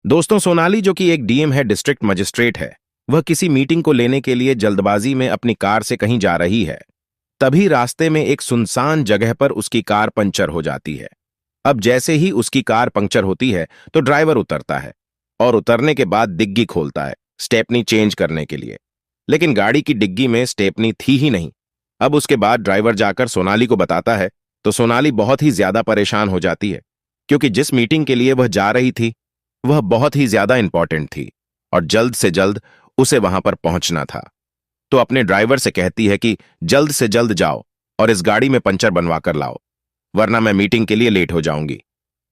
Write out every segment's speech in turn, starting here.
दोस्तों, सोनाली जो कि एक डीएम है, डिस्ट्रिक्ट मजिस्ट्रेट है, वह किसी मीटिंग को लेने के लिए जल्दबाजी में अपनी कार से कहीं जा रही है। तभी रास्ते में एक सुनसान जगह पर उसकी कार पंचर हो जाती है। अब जैसे ही उसकी कार पंक्चर होती है तो ड्राइवर उतरता है और उतरने के बाद डिग्गी खोलता है स्टेपनी चेंज करने के लिए। लेकिन गाड़ी की डिग्गी में स्टेपनी थी ही नहीं। अब उसके बाद ड्राइवर जाकर सोनाली को बताता है तो सोनाली बहुत ही ज्यादा परेशान हो जाती है, क्योंकि जिस मीटिंग के लिए वह जा रही थी वह बहुत ही ज्यादा इंपॉर्टेंट थी और जल्द से जल्द उसे वहां पर पहुंचना था। तो अपने ड्राइवर से कहती है कि जल्द से जल्द जाओ और इस गाड़ी में पंचर बनवा कर लाओ, वरना मैं मीटिंग के लिए लेट हो जाऊंगी।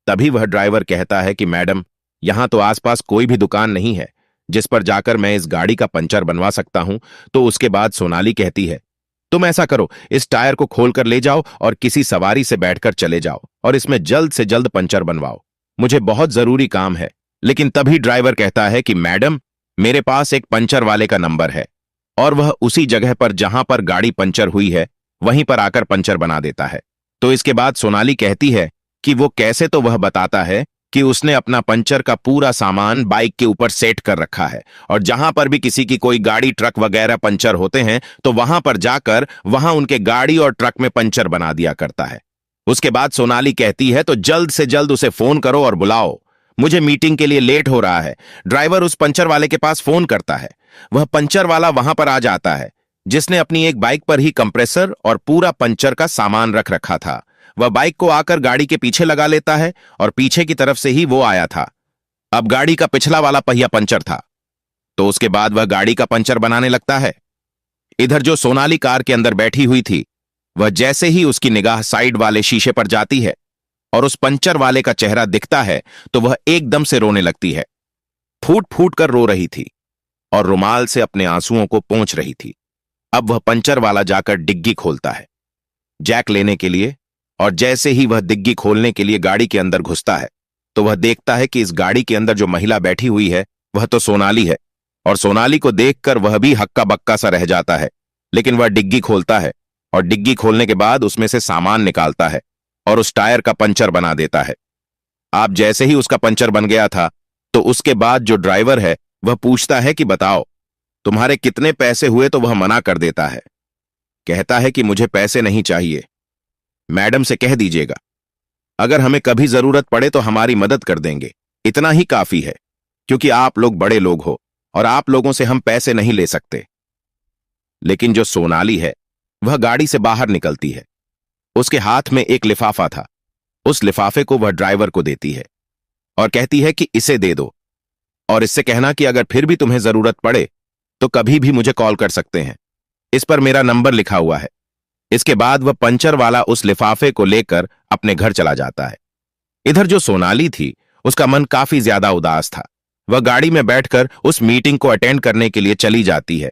तभी वह ड्राइवर कहता है कि मैडम, यहां तो आसपास कोई भी दुकान नहीं है जिस पर जाकर मैं इस गाड़ी का पंचर बनवा सकता हूं। तो उसके बाद सोनाली कहती है, तुम ऐसा करो, इस टायर को खोलकर ले जाओ और किसी सवारी से बैठकर चले जाओ और इसमें जल्द से जल्द पंचर बनवाओ, मुझे बहुत जरूरी काम है। लेकिन तभी ड्राइवर कहता है कि मैडम, मेरे पास एक पंचर वाले का नंबर है और वह उसी जगह पर जहां पर गाड़ी पंचर हुई है वहीं पर आकर पंचर बना देता है। तो इसके बाद सोनाली कहती है कि वो कैसे, तो वह बताता है कि उसने अपना पंचर का पूरा सामान बाइक के ऊपर सेट कर रखा है और जहां पर भी किसी की कोई गाड़ी ट्रक वगैरह पंचर होते हैं तो वहां पर जाकर वहां उनके गाड़ी और ट्रक में पंचर बना दिया करता है। उसके बाद सोनाली कहती है तो जल्द से जल्द उसे फोन करो और बुलाओ, मुझे मीटिंग के लिए लेट हो रहा है। ड्राइवर उस पंचर वाले के पास फोन करता है। वह पंचर वाला वहां पर आ जाता है, जिसने अपनी एक बाइक पर ही कंप्रेसर और पूरा पंचर का सामान रख रखा था। वह बाइक को आकर गाड़ी के पीछे लगा लेता है और पीछे की तरफ से ही वो आया था। अब गाड़ी का पिछला वाला पहिया पंचर था, तो उसके बाद वह गाड़ी का पंचर बनाने लगता है। इधर जो सोनाली कार के अंदर बैठी हुई थी, वह जैसे ही उसकी निगाह साइड वाले शीशे पर जाती है और उस पंचर वाले का चेहरा दिखता है तो वह एकदम से रोने लगती है। फूट फूट कर रो रही थी और रुमाल से अपने आंसुओं को पोंछ रही थी। अब वह पंचर वाला जाकर डिग्गी खोलता है जैक लेने के लिए, और जैसे ही वह डिग्गी खोलने के लिए गाड़ी के अंदर घुसता है तो वह देखता है कि इस गाड़ी के अंदर जो महिला बैठी हुई है वह तो सोनाली है, और सोनाली को देखकर वह भी हक्का बक्का सा रह जाता है। लेकिन वह डिग्गी खोलता है और डिग्गी खोलने के बाद उसमें से सामान निकालता है और उस टायर का पंचर बना देता है। आप जैसे ही उसका पंचर बन गया था तो उसके बाद जो ड्राइवर है वह पूछता है कि बताओ तुम्हारे कितने पैसे हुए, तो वह मना कर देता है। कहता है कि मुझे पैसे नहीं चाहिए, मैडम से कह दीजिएगा, अगर हमें कभी जरूरत पड़े तो हमारी मदद कर देंगे, इतना ही काफी है, क्योंकि आप लोग बड़े लोग हो और आप लोगों से हम पैसे नहीं ले सकते। लेकिन जो सोनाली है वह गाड़ी से बाहर निकलती है। उसके हाथ में एक लिफाफा था। उस लिफाफे को वह ड्राइवर को देती है और कहती है कि इसे दे दो और इससे कहना कि अगर फिर भी तुम्हें जरूरत पड़े तो कभी भी मुझे कॉल कर सकते हैं, इस पर मेरा नंबर लिखा हुआ है। इसके बाद वह पंचर वाला उस लिफाफे को लेकर अपने घर चला जाता है। इधर जो सोनाली थी उसका मन काफी ज्यादा उदास था। वह गाड़ी में बैठकर उस मीटिंग को अटेंड करने के लिए चली जाती है।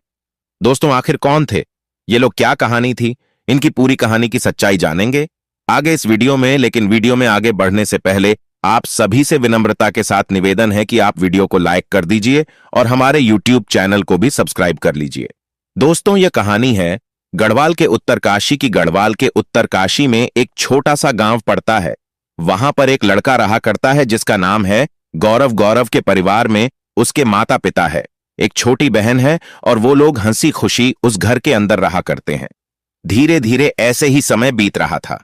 दोस्तों, आखिर कौन थे ये लोग, क्या कहानी थी, इनकी पूरी कहानी की सच्चाई जानेंगे आगे इस वीडियो में। लेकिन वीडियो में आगे बढ़ने से पहले आप सभी से विनम्रता के साथ निवेदन है कि आप वीडियो को लाइक कर दीजिए और हमारे यूट्यूब चैनल को भी सब्सक्राइब कर लीजिए। दोस्तों, यह कहानी है गढ़वाल के उत्तरकाशी की। गढ़वाल के उत्तरकाशी में एक छोटा सा गांव पड़ता है। वहां पर एक लड़का रहा करता है जिसका नाम है गौरव। गौरव के परिवार में उसके माता पिता है, एक छोटी बहन है और वो लोग हंसी खुशी उस घर के अंदर रहा करते हैं। धीरे धीरे ऐसे ही समय बीत रहा था।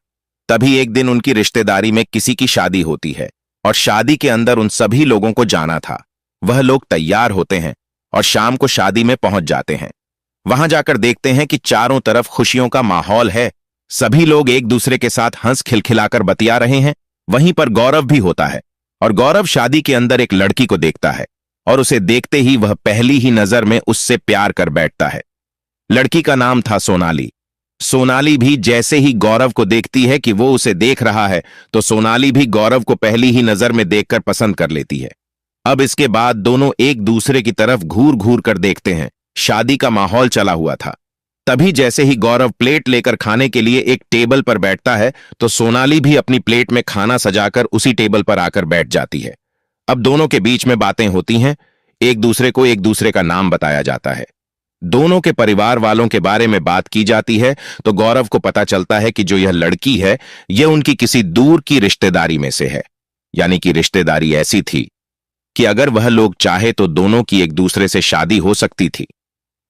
तभी एक दिन उनकी रिश्तेदारी में किसी की शादी होती है और शादी के अंदर उन सभी लोगों को जाना था। वह लोग तैयार होते हैं और शाम को शादी में पहुंच जाते हैं। वहां जाकर देखते हैं कि चारों तरफ खुशियों का माहौल है। सभी लोग एक दूसरे के साथ हंस खिलखिलाकर बतिया रहे हैं। वहीं पर गौरव भी होता है और गौरव शादी के अंदर एक लड़की को देखता है और उसे देखते ही वह पहली ही नजर में उससे प्यार कर बैठता है। लड़की का नाम था सोनाली। सोनाली भी जैसे ही गौरव को देखती है कि वो उसे देख रहा है तो सोनाली भी गौरव को पहली ही नजर में देखकर पसंद कर लेती है। अब इसके बाद दोनों एक दूसरे की तरफ घूर घूर कर देखते हैं। शादी का माहौल चला हुआ था। तभी जैसे ही गौरव प्लेट लेकर खाने के लिए एक टेबल पर बैठता है तो सोनाली भी अपनी प्लेट में खाना सजाकर उसी टेबल पर आकर बैठ जाती है। अब दोनों के बीच में बातें होती हैं। एक दूसरे को एक दूसरे का नाम बताया जाता है। दोनों के परिवार वालों के बारे में बात की जाती है तो गौरव को पता चलता है कि जो यह लड़की है यह उनकी किसी दूर की रिश्तेदारी में से है। यानी कि रिश्तेदारी ऐसी थी कि अगर वह लोग चाहे तो दोनों की एक दूसरे से शादी हो सकती थी।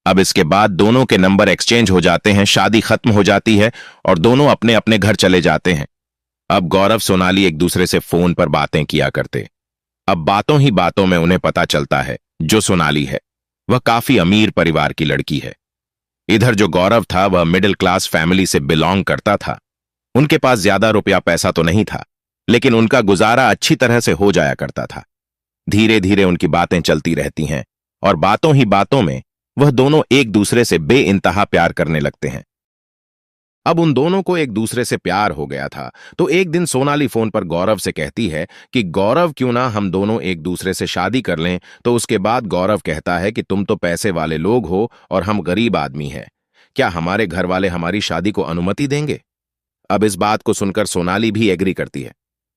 अब इसके बाद दोनों के नंबर एक्सचेंज हो जाते हैं, शादी खत्म हो जाती है और दोनों अपने अपने घर चले जाते हैं। अब गौरव सोनाली एक दूसरे से फोन पर बातें किया करते। अब बातों ही बातों में उन्हें पता चलता है जो सोनाली है वह काफी अमीर परिवार की लड़की है। इधर जो गौरव था वह मिडिल क्लास फैमिली से बिलोंग करता था। उनके पास ज्यादा रुपया पैसा तो नहीं था, लेकिन उनका गुजारा अच्छी तरह से हो जाया करता था। धीरे धीरे उनकी बातें चलती रहती हैं और बातों ही बातों में वह दोनों एक दूसरे से बेइंतहा प्यार करने लगते हैं। अब उन दोनों को एक दूसरे से प्यार हो गया था, तो एक दिन सोनाली फोन पर गौरव से कहती है कि गौरव क्यों ना हम दोनों एक दूसरे से शादी कर लें। तो उसके बाद गौरव कहता है कि तुम तो पैसे वाले लोग हो और हम गरीब आदमी हैं, क्या हमारे घर वाले हमारी शादी को अनुमति देंगे? अब इस बात को सुनकर सोनाली भी एग्री करती है।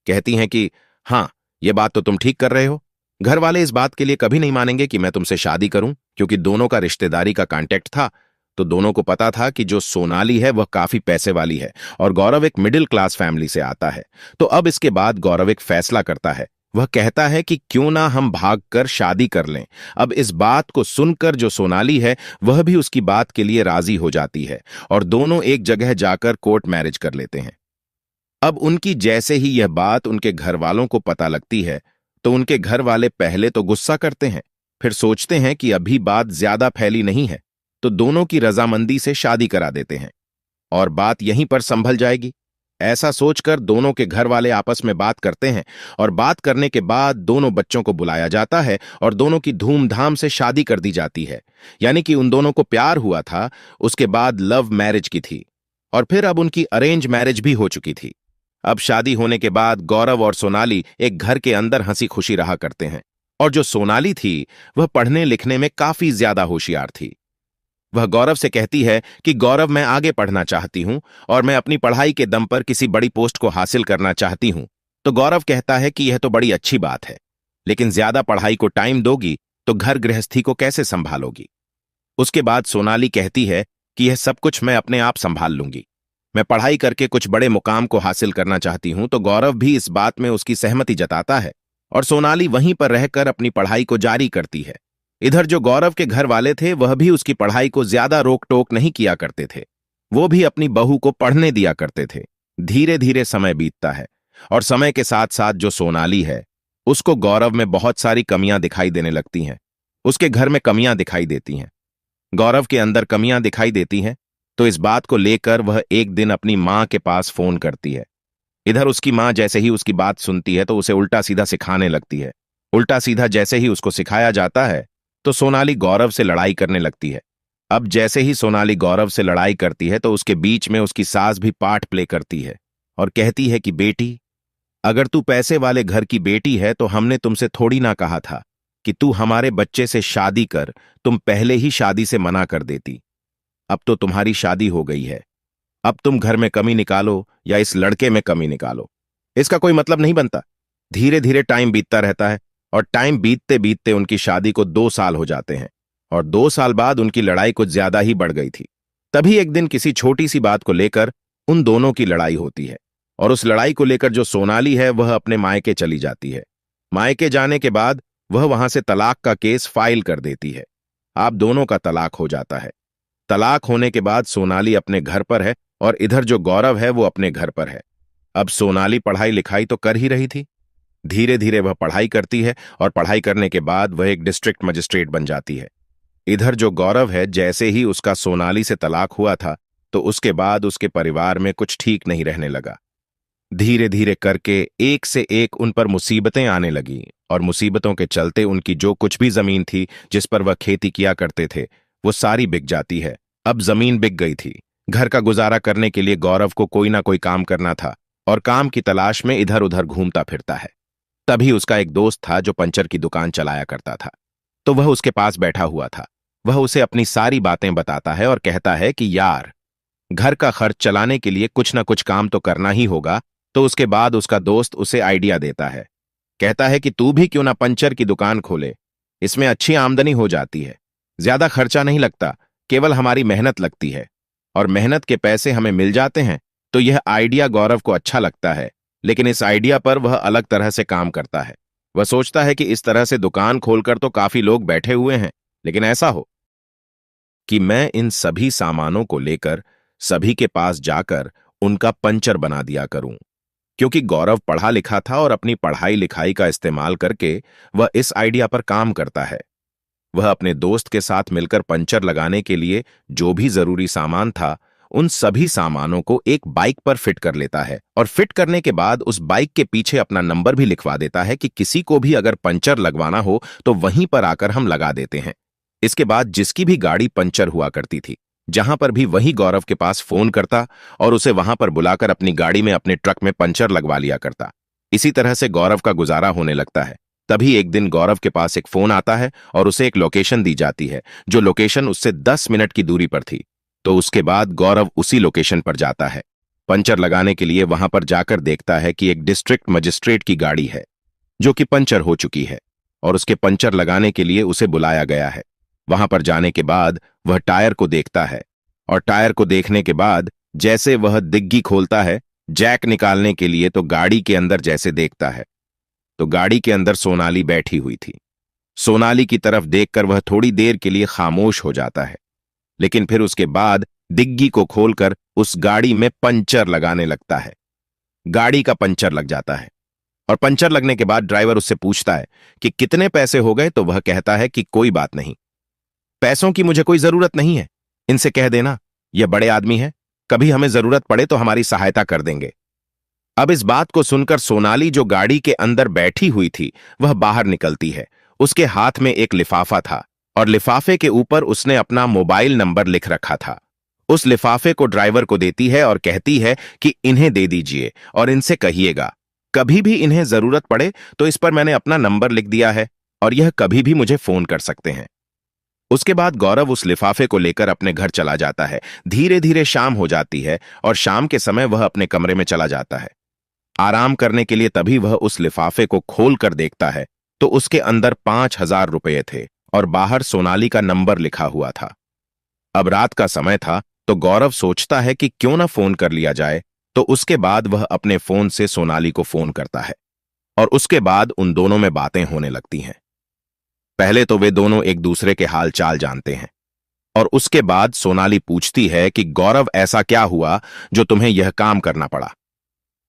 कहती हैं कि हाँ, ये बात तो तुम ठीक कर रहे हो। घर वाले इस बात के लिए कभी नहीं मानेंगे कि मैं तुमसे शादी करूं, क्योंकि दोनों का रिश्तेदारी का कांटेक्ट था। तो दोनों को पता था कि जो सोनाली है वह काफी पैसे वाली है और गौरव एक मिडिल क्लास फैमिली से आता है। तो अब इसके बाद गौरव एक फैसला करता है। वह कहता है कि क्यों ना हम भागकर शादी कर लें। अब इस बात को सुनकर जो सोनाली है वह भी उसकी बात के लिए राजी हो जाती है और दोनों एक जगह जाकर कोर्ट मैरिज कर लेते हैं। अब उनकी जैसे ही यह बात उनके घर वालों को पता लगती है तो उनके घर वाले पहले तो गुस्सा करते हैं, फिर सोचते हैं कि अभी बात ज्यादा फैली नहीं है, तो दोनों की रजामंदी से शादी करा देते हैं और बात यहीं पर संभल जाएगी। ऐसा सोचकर दोनों के घर वाले आपस में बात करते हैं और बात करने के बाद दोनों बच्चों को बुलाया जाता है और दोनों की धूमधाम से शादी कर दी जाती है। यानी कि उन दोनों को प्यार हुआ था, उसके बाद लव मैरिज की थी और फिर अब उनकी अरेंज मैरिज भी हो चुकी थी। अब शादी होने के बाद गौरव और सोनाली एक घर के अंदर हंसी खुशी रहा करते हैं और जो सोनाली थी वह पढ़ने लिखने में काफी ज्यादा होशियार थी। वह गौरव से कहती है कि गौरव, मैं आगे पढ़ना चाहती हूं और मैं अपनी पढ़ाई के दम पर किसी बड़ी पोस्ट को हासिल करना चाहती हूं। तो गौरव कहता है कि यह तो बड़ी अच्छी बात है, लेकिन ज्यादा पढ़ाई को टाइम दोगी तो घर गृहस्थी को कैसे संभालोगी? उसके बाद सोनाली कहती है कि यह सब कुछ मैं अपने आप संभाल लूंगी, मैं पढ़ाई करके कुछ बड़े मुकाम को हासिल करना चाहती हूं। तो गौरव भी इस बात में उसकी सहमति जताता है और सोनाली वहीं पर रहकर अपनी पढ़ाई को जारी करती है। इधर जो गौरव के घर वाले थे वह भी उसकी पढ़ाई को ज्यादा रोक टोक नहीं किया करते थे, वो भी अपनी बहू को पढ़ने दिया करते थे। धीरे धीरे समय बीतता है और समय के साथ साथ जो सोनाली है उसको गौरव में बहुत सारी कमियां दिखाई देने लगती हैं। उसके घर में कमियां दिखाई देती हैं, गौरव के अंदर कमियां दिखाई देती हैं। तो इस बात को लेकर वह एक दिन अपनी मां के पास फोन करती है। इधर उसकी मां जैसे ही उसकी बात सुनती है तो उसे उल्टा सीधा सिखाने लगती है। उल्टा सीधा जैसे ही उसको सिखाया जाता है तो सोनाली गौरव से लड़ाई करने लगती है। अब जैसे ही सोनाली गौरव से लड़ाई करती है तो उसके बीच में उसकी सास भी पार्ट प्ले करती है और कहती है कि बेटी, अगर तू पैसे वाले घर की बेटी है तो हमने तुमसे थोड़ी ना कहा था कि तू हमारे बच्चे से शादी कर, तुम पहले ही शादी से मना कर देती। अब तो तुम्हारी शादी हो गई है, अब तुम घर में कमी निकालो या इस लड़के में कमी निकालो, इसका कोई मतलब नहीं बनता। धीरे धीरे टाइम बीतता रहता है और टाइम बीतते बीतते उनकी शादी को 2 साल हो जाते हैं और 2 साल बाद उनकी लड़ाई कुछ ज्यादा ही बढ़ गई थी। तभी एक दिन किसी छोटी सी बात को लेकर उन दोनों की लड़ाई होती है और उस लड़ाई को लेकर जो सोनाली है वह अपने मायके चली जाती है। मायके जाने के बाद वह वहां से तलाक का केस फाइल कर देती है। आप दोनों का तलाक हो जाता है। तलाक होने के बाद सोनाली अपने घर पर है और इधर जो गौरव है वो अपने घर पर है। अब सोनाली पढ़ाई लिखाई तो कर ही रही थी, धीरे धीरे वह पढ़ाई करती है और पढ़ाई करने के बाद वह एक डिस्ट्रिक्ट मजिस्ट्रेट बन जाती है। इधर जो गौरव है, जैसे ही उसका सोनाली से तलाक हुआ था तो उसके बाद उसके परिवार में कुछ ठीक नहीं रहने लगा। धीरे धीरे करके एक से एक उन पर मुसीबतें आने लगी और मुसीबतों के चलते उनकी जो कुछ भी जमीन थी जिस पर वह खेती किया करते थे वो सारी बिक जाती है। अब जमीन बिक गई थी, घर का गुजारा करने के लिए गौरव को कोई ना कोई काम करना था और काम की तलाश में इधर उधर घूमता फिरता है। तभी उसका एक दोस्त था जो पंचर की दुकान चलाया करता था, तो वह उसके पास बैठा हुआ था। वह उसे अपनी सारी बातें बताता है और कहता है कि यार, घर का खर्च चलाने के लिए कुछ ना कुछ काम तो करना ही होगा। तो उसके बाद उसका दोस्त उसे आइडिया देता है, कहता है कि तू भी क्यों ना पंचर की दुकान खोले, इसमें अच्छी आमदनी हो जाती है, ज्यादा खर्चा नहीं लगता, केवल हमारी मेहनत लगती है और मेहनत के पैसे हमें मिल जाते हैं। तो यह आइडिया गौरव को अच्छा लगता है, लेकिन इस आइडिया पर वह अलग तरह से काम करता है। वह सोचता है कि इस तरह से दुकान खोलकर तो काफी लोग बैठे हुए हैं, लेकिन ऐसा हो कि मैं इन सभी सामानों को लेकर सभी के पास जाकर उनका पंचर बना दिया करूं। क्योंकि गौरव पढ़ा लिखा था और अपनी पढ़ाई लिखाई का इस्तेमाल करके वह इस आइडिया पर काम करता है। वह अपने दोस्त के साथ मिलकर पंचर लगाने के लिए जो भी जरूरी सामान था, उन सभी सामानों को एक बाइक पर फिट कर लेता है और फिट करने के बाद उस बाइक के पीछे अपना नंबर भी लिखवा देता है कि किसी को भी अगर पंचर लगवाना हो तो वहीं पर आकर हम लगा देते हैं। इसके बाद जिसकी भी गाड़ी पंचर हुआ करती थी, जहां पर भी वही गौरव के पास फोन करता और उसे वहां पर बुलाकर अपनी गाड़ी में अपने ट्रक में पंचर लगवा लिया करता। इसी तरह से गौरव का गुजारा होने लगता है। तभी एक दिन गौरव के पास एक फोन आता है और उसे एक लोकेशन दी जाती है, जो लोकेशन उससे 10 मिनट की दूरी पर थी। तो उसके बाद गौरव उसी लोकेशन पर जाता है। पंचर लगाने के लिए वहां पर जाकर देखता है कि एक डिस्ट्रिक्ट मजिस्ट्रेट की गाड़ी है, जो कि पंचर हो चुकी है और उसके पंचर लगाने के लिए उसे बुलाया गया है। वहां पर जाने के बाद वह टायर को देखता है और टायर को देखने के बाद जैसे वह डिग्गी खोलता है जैक निकालने के लिए, तो गाड़ी के अंदर जैसे देखता है तो गाड़ी के अंदर सोनाली बैठी हुई थी। सोनाली की तरफ देखकर वह थोड़ी देर के लिए खामोश हो जाता है, लेकिन फिर उसके बाद डिग्गी को खोलकर उस गाड़ी में पंचर लगाने लगता है। गाड़ी का पंचर लग जाता है और पंचर लगने के बाद ड्राइवर उससे पूछता है कि कितने पैसे हो गए, तो वह कहता है कि कोई बात नहीं, पैसों की मुझे कोई जरूरत नहीं है, इनसे कह देना यह बड़े आदमी है, कभी हमें जरूरत पड़े तो हमारी सहायता कर देंगे। अब इस बात को सुनकर सोनाली, जो गाड़ी के अंदर बैठी हुई थी, वह बाहर निकलती है। उसके हाथ में एक लिफाफा था और लिफाफे के ऊपर उसने अपना मोबाइल नंबर लिख रखा था। उस लिफाफे को ड्राइवर को देती है और कहती है कि इन्हें दे दीजिए और इनसे कहिएगा कभी भी इन्हें जरूरत पड़े तो इस पर मैंने अपना नंबर लिख दिया है और यह कभी भी मुझे फोन कर सकते हैं। उसके बाद गौरव उस लिफाफे को लेकर अपने घर चला जाता है। धीरे धीरे शाम हो जाती है और शाम के समय वह अपने कमरे में चला जाता है आराम करने के लिए। तभी वह उस लिफाफे को खोल कर देखता है तो उसके अंदर 5,000 रुपये थे और बाहर सोनाली का नंबर लिखा हुआ था। अब रात का समय था तो गौरव सोचता है कि क्यों ना फोन कर लिया जाए। तो उसके बाद वह अपने फोन से सोनाली को फोन करता है और उसके बाद उन दोनों में बातें होने लगती हैं। पहले तो वे दोनों एक दूसरे के हाल चाल जानते हैं और उसके बाद सोनाली पूछती है कि गौरव, ऐसा क्या हुआ जो तुम्हें यह काम करना पड़ा।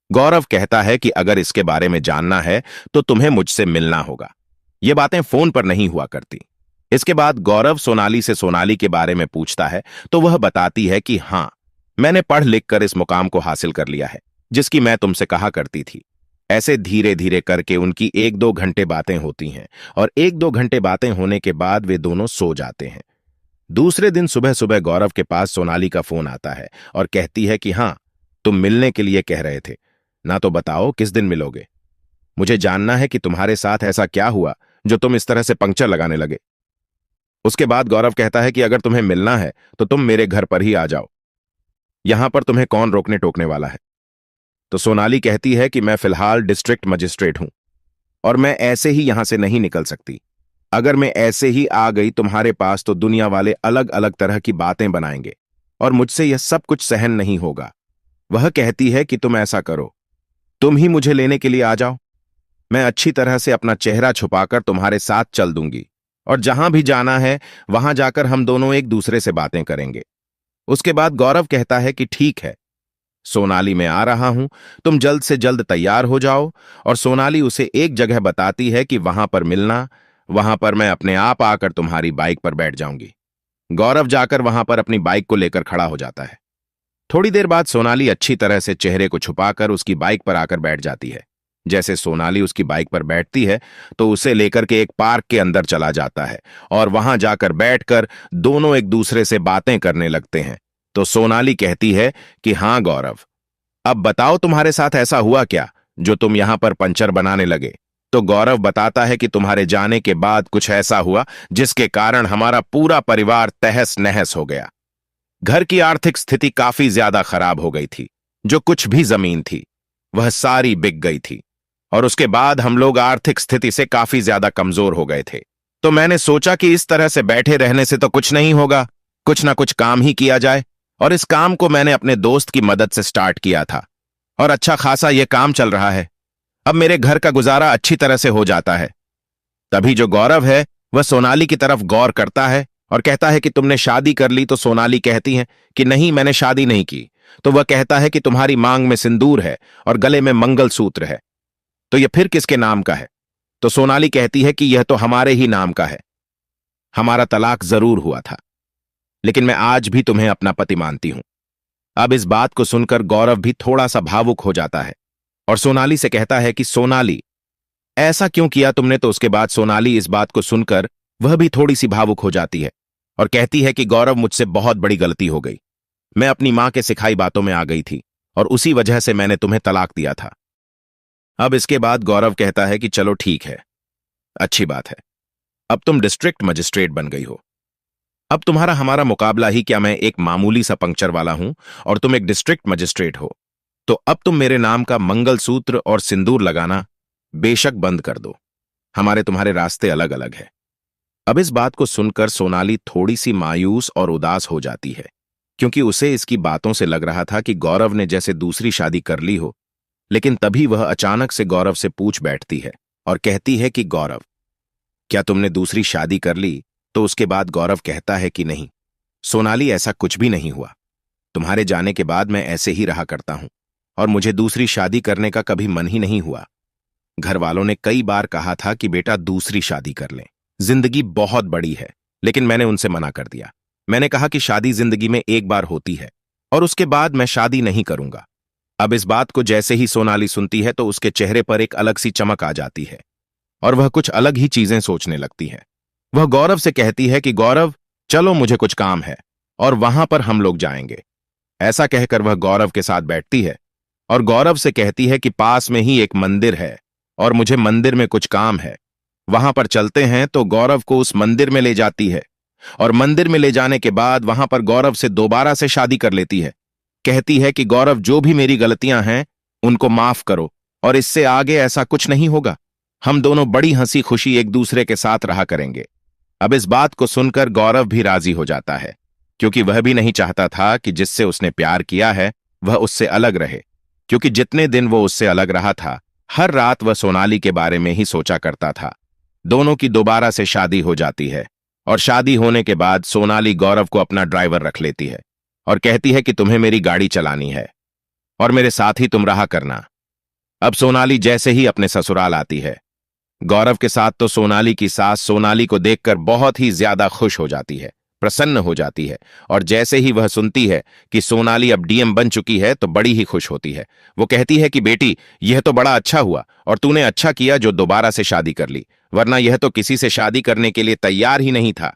गौरव कहता है कि अगर इसके बारे में जानना है तो तुम्हें मुझसे मिलना होगा, ये बातें फोन पर नहीं हुआ करती। इसके बाद गौरव सोनाली से सोनाली के बारे में पूछता है तो वह बताती है कि हां, मैंने पढ़ लिख कर इस मुकाम को हासिल कर लिया है जिसकी मैं तुमसे कहा करती थी। ऐसे धीरे धीरे करके उनकी 1-2 घंटे बातें होती हैं और 1-2 घंटे बातें होने के बाद वे दोनों सो जाते हैं। दूसरे दिन सुबह सुबह गौरव के पास सोनाली का फोन आता है और कहती है कि हां, तुम मिलने के लिए कह रहे थे ना, तो बताओ किस दिन मिलोगे। मुझे जानना है कि तुम्हारे साथ ऐसा क्या हुआ जो तुम इस तरह से पंक्चर लगाने लगे। उसके बाद गौरव कहता है कि अगर तुम्हें मिलना है तो तुम मेरे घर पर ही आ जाओ, यहां पर तुम्हें कौन रोकने टोकने वाला है। तो सोनाली कहती है कि मैं फिलहाल डिस्ट्रिक्ट मजिस्ट्रेट हूं और मैं ऐसे ही यहां से नहीं निकल सकती। अगर मैं ऐसे ही आ गई तुम्हारे पास तो दुनिया वाले अलग अलग तरह की बातें बनाएंगे और मुझसे यह सब कुछ सहन नहीं होगा। वह कहती है कि तुम ऐसा करो, तुम ही मुझे लेने के लिए आ जाओ, मैं अच्छी तरह से अपना चेहरा छुपाकर तुम्हारे साथ चल दूंगी और जहां भी जाना है वहां जाकर हम दोनों एक दूसरे से बातें करेंगे। उसके बाद गौरव कहता है कि ठीक है सोनाली, मैं आ रहा हूं, तुम जल्द से जल्द तैयार हो जाओ। और सोनाली उसे एक जगह बताती है कि वहां पर मिलना, वहां पर मैं अपने आप आकर तुम्हारी बाइक पर बैठ जाऊंगी। गौरव जाकर वहां पर अपनी बाइक को लेकर खड़ा हो जाता है। थोड़ी देर बाद सोनाली अच्छी तरह से चेहरे को छुपाकर उसकी बाइक पर आकर बैठ जाती है। जैसे सोनाली उसकी बाइक पर बैठती है तो उसे लेकर के एक पार्क के अंदर चला जाता है और वहां जाकर बैठकर दोनों एक दूसरे से बातें करने लगते हैं। तो सोनाली कहती है कि हां गौरव, अब बताओ तुम्हारे साथ ऐसा हुआ क्या जो तुम यहां पर पंचर बनाने लगे। तो गौरव बताता है कि तुम्हारे जाने के बाद कुछ ऐसा हुआ जिसके कारण हमारा पूरा परिवार तहस नहस हो गया। घर की आर्थिक स्थिति काफी ज्यादा खराब हो गई थी, जो कुछ भी जमीन थी वह सारी बिक गई थी और उसके बाद हम लोग आर्थिक स्थिति से काफी ज्यादा कमजोर हो गए थे। तो मैंने सोचा कि इस तरह से बैठे रहने से तो कुछ नहीं होगा, कुछ ना कुछ काम ही किया जाए। और इस काम को मैंने अपने दोस्त की मदद से स्टार्ट किया था और अच्छा खासा यह काम चल रहा है। अब मेरे घर का गुजारा अच्छी तरह से हो जाता है। तभी जो गौरव है वह सोनाली की तरफ गौर करता है और कहता है कि तुमने शादी कर ली। तो सोनाली कहती है कि नहीं, मैंने शादी नहीं की। तो वह कहता है कि तुम्हारी मांग में सिंदूर है और गले में मंगलसूत्र है, तो यह फिर किसके नाम का है? तो सोनाली कहती है कि यह तो हमारे ही नाम का है। हमारा तलाक जरूर हुआ था, लेकिन मैं आज भी तुम्हें अपना पति मानती हूं। अब इस बात को सुनकर गौरव भी थोड़ा सा भावुक हो जाता है और सोनाली से कहता है कि सोनाली, ऐसा क्यों किया तुमने? तो उसके बाद सोनाली इस बात को सुनकर वह भी थोड़ी सी भावुक हो जाती है और कहती है कि गौरव, मुझसे बहुत बड़ी गलती हो गई। मैं अपनी मां के सिखाई बातों में आ गई थी और उसी वजह से मैंने तुम्हें तलाक दिया था। अब इसके बाद गौरव कहता है कि चलो ठीक है, अच्छी बात है, अब तुम डिस्ट्रिक्ट मजिस्ट्रेट बन गई हो। अब तुम्हारा हमारा मुकाबला ही क्या? मैं एक मामूली सा पंक्चर वाला हूं और तुम एक डिस्ट्रिक्ट मजिस्ट्रेट हो। तो अब तुम मेरे नाम का मंगलसूत्र और सिंदूर लगाना बेशक बंद कर दो। हमारे तुम्हारे रास्ते अलग अलग है। अब इस बात को सुनकर सोनाली थोड़ी सी मायूस और उदास हो जाती है, क्योंकि उसे इसकी बातों से लग रहा था कि गौरव ने जैसे दूसरी शादी कर ली हो। लेकिन तभी वह अचानक से गौरव से पूछ बैठती है और कहती है कि गौरव, क्या तुमने दूसरी शादी कर ली? तो उसके बाद गौरव कहता है कि नहीं सोनाली, ऐसा कुछ भी नहीं हुआ। तुम्हारे जाने के बाद मैं ऐसे ही रहा करता हूं और मुझे दूसरी शादी करने का कभी मन ही नहीं हुआ। घर वालों ने कई बार कहा था कि बेटा दूसरी शादी कर लें, जिंदगी बहुत बड़ी है, लेकिन मैंने उनसे मना कर दिया। मैंने कहा कि शादी जिंदगी में एक बार होती है और उसके बाद मैं शादी नहीं करूंगा। अब इस बात को जैसे ही सोनाली सुनती है तो उसके चेहरे पर एक अलग सी चमक आ जाती है और वह कुछ अलग ही चीजें सोचने लगती है। वह गौरव से कहती है कि गौरव, चलो मुझे कुछ काम है और वहां पर हम लोग जाएंगे। ऐसा कहकर वह गौरव के साथ बैठती है और गौरव से कहती है कि पास में ही एक मंदिर है और मुझे मंदिर में कुछ काम है, वहां पर चलते हैं। तो गौरव को उस मंदिर में ले जाती है और मंदिर में ले जाने के बाद वहां पर गौरव से दोबारा से शादी कर लेती है। कहती है कि गौरव, जो भी मेरी गलतियां हैं उनको माफ करो और इससे आगे ऐसा कुछ नहीं होगा। हम दोनों बड़ी हंसी खुशी एक दूसरे के साथ रहा करेंगे। अब इस बात को सुनकर गौरव भी राजी हो जाता है, क्योंकि वह भी नहीं चाहता था कि जिससे उसने प्यार किया है वह उससे अलग रहे। क्योंकि जितने दिन वो उससे अलग रहा था, हर रात वह सोनाली के बारे में ही सोचा करता था। दोनों की दोबारा से शादी हो जाती है और शादी होने के बाद सोनाली गौरव को अपना ड्राइवर रख लेती है और कहती है कि तुम्हें मेरी गाड़ी चलानी है और मेरे साथ ही तुम रहा करना। अब सोनाली जैसे ही अपने ससुराल आती है, गौरव के साथ तो सोनाली की सास सोनाली को देखकर बहुत ही ज्यादा खुश हो जाती है, प्रसन्न हो जाती है। और जैसे ही वह सुनती है कि सोनाली अब डीएम बन चुकी है तो बड़ी ही खुश होती है। वो कहती है कि बेटी, यह तो बड़ा अच्छा हुआ और तूने अच्छा किया जो दोबारा से शादी कर ली, वरना यह तो किसी से शादी करने के लिए तैयार ही नहीं था।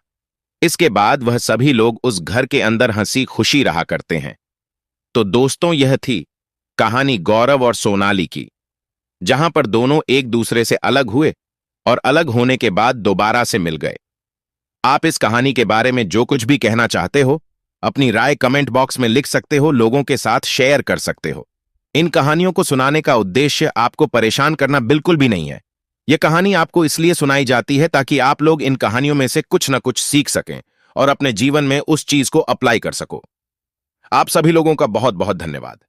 इसके बाद वह सभी लोग उस घर के अंदर हंसी खुशी रहा करते हैं। तो दोस्तों, यह थी कहानी गौरव और सोनाली की, जहां पर दोनों एक दूसरे से अलग हुए और अलग होने के बाद दोबारा से मिल गए। आप इस कहानी के बारे में जो कुछ भी कहना चाहते हो, अपनी राय कमेंट बॉक्स में लिख सकते हो, लोगों के साथ शेयर कर सकते हो। इन कहानियों को सुनाने का उद्देश्य आपको परेशान करना बिल्कुल भी नहीं है। यह कहानी आपको इसलिए सुनाई जाती है ताकि आप लोग इन कहानियों में से कुछ न कुछ सीख सकें और अपने जीवन में उस चीज को अप्लाई कर सको। आप सभी लोगों का बहुत बहुत धन्यवाद।